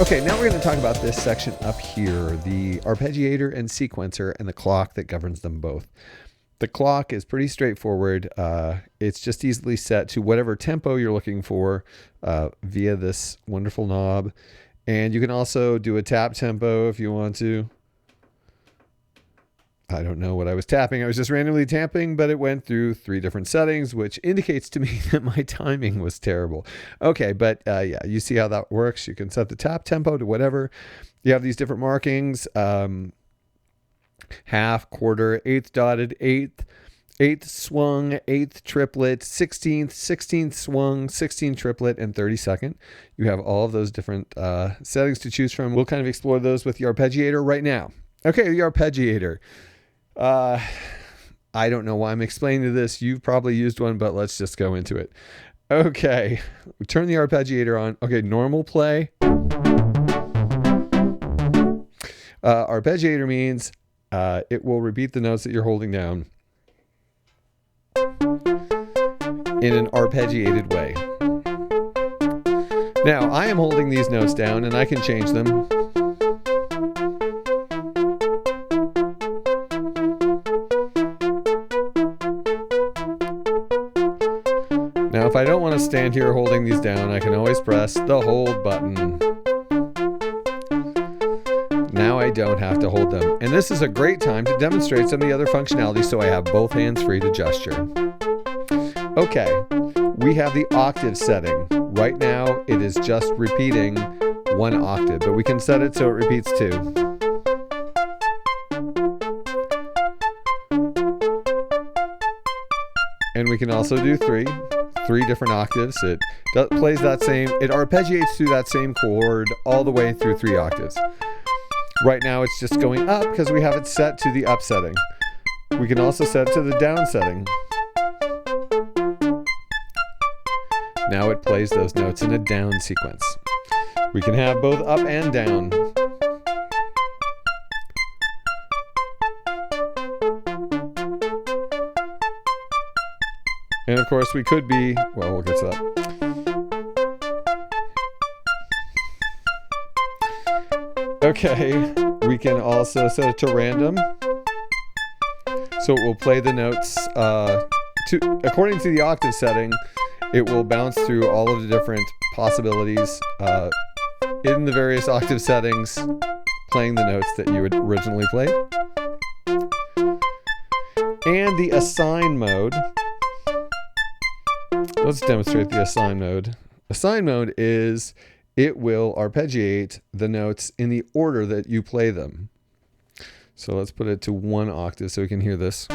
Okay, now we're going to talk about this section up here, the arpeggiator and sequencer and the clock that governs them both. The clock is pretty straightforward. It's just easily set to whatever tempo you're looking for via this wonderful knob. And you can also do a tap tempo if you want to. I don't know what I was tapping. I was just randomly tapping, but it went through 3 different settings, which indicates to me that my timing was terrible. Okay, but yeah, you see how that works. You can set the tap tempo to whatever. You have these different markings, half, quarter, eighth dotted, eighth swung, eighth triplet, 16th swung, 16th triplet, and 32nd. You have all of those different settings to choose from. We'll kind of explore those with the arpeggiator right now. Okay, the arpeggiator. I don't know why I'm explaining this. You've probably used one, but let's just go into it. Okay, we turn the arpeggiator on. Okay, normal play. Arpeggiator means it will repeat the notes that you're holding down in an arpeggiated way. Now, I am holding these notes down and I can change them. Now, if I don't want to stand here holding these down, I can always press the hold button. Now I don't have to hold them. And this is a great time to demonstrate some of the other functionality so I have both hands free to gesture. Okay, we have the octave setting. Right now, it is just repeating 1 octave, but we can set it so it repeats 2. And we can also do 3 different octaves. It plays that same, it arpeggiates through that same chord all the way through 3 octaves. Right now it's just going up because we have it set to the up setting. We can also set it to the down setting. Now it plays those notes in a down sequence. We can have both up and down. And of course we could be, well, we'll get to that. Okay, we can also set it to random. So it will play the notes according to the octave setting. It will bounce through all of the different possibilities in the various octave settings, playing the notes that you had originally played. And the assign mode. Let's demonstrate the assign mode. Assign mode is it will arpeggiate the notes in the order that you play them. So let's put it to 1 octave so we can hear this.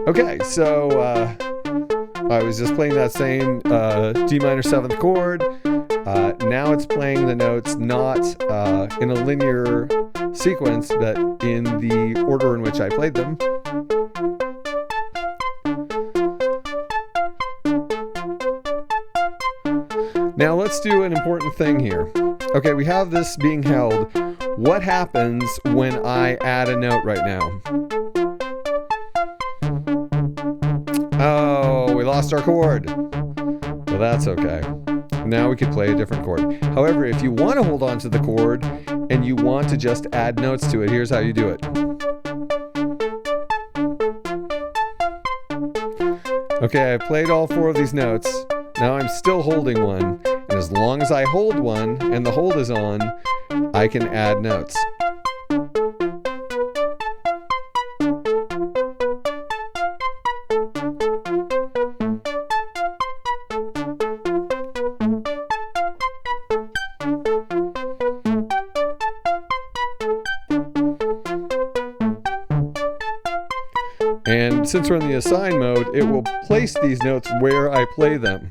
Okay, so I was just playing that same D minor 7th chord. Now it's playing the notes not in a linear sequence, but in the order in which I played them. Now let's do an important thing here. Okay, we have this being held. What happens when I add a note right now? Oh, we lost our chord. Well, that's okay. Now we can play a different chord. However, if you want to hold on to the chord and you want to just add notes to it, here's how you do it. Okay, I played all 4 of these notes. Now I'm still holding one. And as long as I hold one and the hold is on, I can add notes. And since we're in the assign mode, it will place these notes where I play them.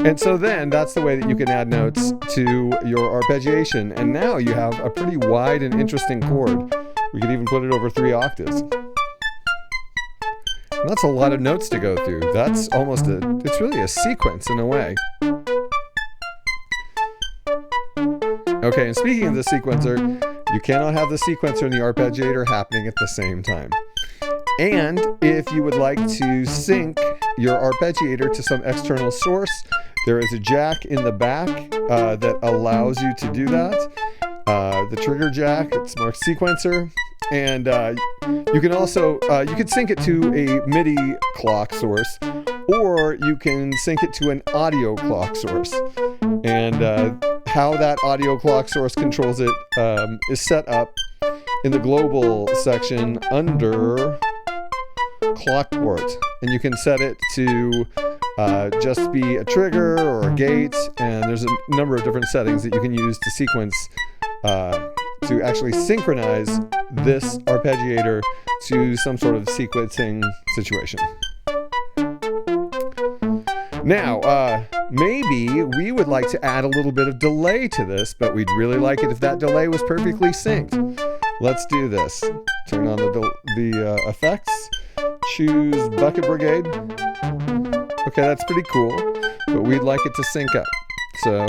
And so then that's the way that you can add notes to your arpeggiation. And now you have a pretty wide and interesting chord. We could even put it over 3 octaves. And that's a lot of notes to go through. That's it's really a sequence in a way. Okay, and speaking of the sequencer, you cannot have the sequencer and the arpeggiator happening at the same time. And if you would like to sync your arpeggiator to some external source, there is a jack in the back that allows you to do that. The trigger jack, it's marked sequencer. And you can also, you could sync it to a MIDI clock source, or you can sync it to an audio clock source. And how that audio clock source controls it is set up in the global section under clock port. And you can set it to just be a trigger or a gate, and there's a number of different settings that you can use to sequence to actually synchronize this arpeggiator to some sort of sequencing situation. Now, maybe we would like to add a little bit of delay to this, but we'd really like it if that delay was perfectly synced. Let's do this. Turn on the effects, choose Bucket Brigade. Okay, that's pretty cool, but we'd like it to sync up. So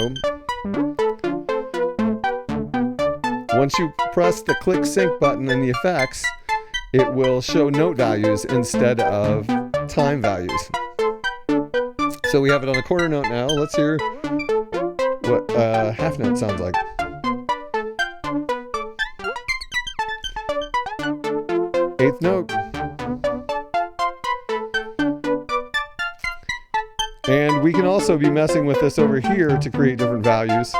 once you press the click sync button in the effects, it will show note values instead of time values. So we have it on a quarter note now. Let's hear what half note sounds like. Eighth note. And we can also be messing with this over here to create different values.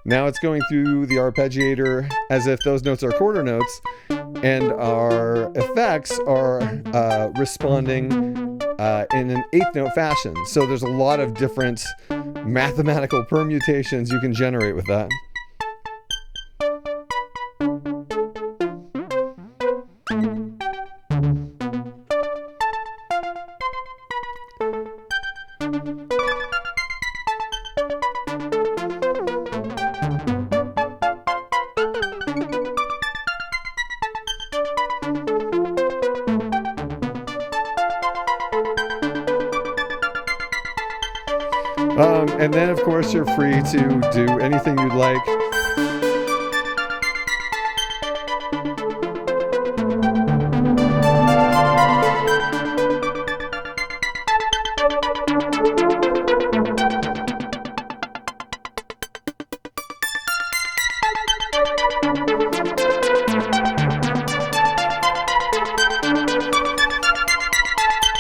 Now it's going through the arpeggiator as if those notes are quarter notes, and our effects are responding in an eighth note fashion. So there's a lot of different mathematical permutations you can generate with that. And then, of course, you're free to do anything you'd like.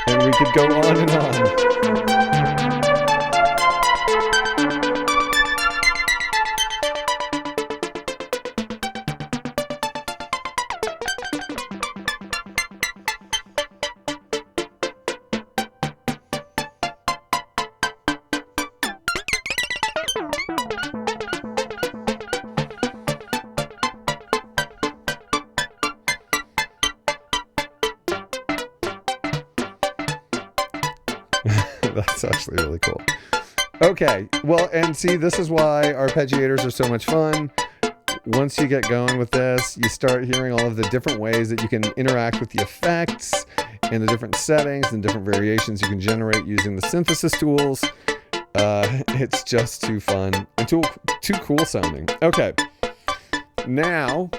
And we could go on and on. That's actually really cool. Okay, well, and see, this is why arpeggiators are so much fun. Once you get going with this, you start hearing all of the different ways that you can interact with the effects and the different settings and different variations you can generate using the synthesis tools. It's just too fun and too cool sounding. Okay, now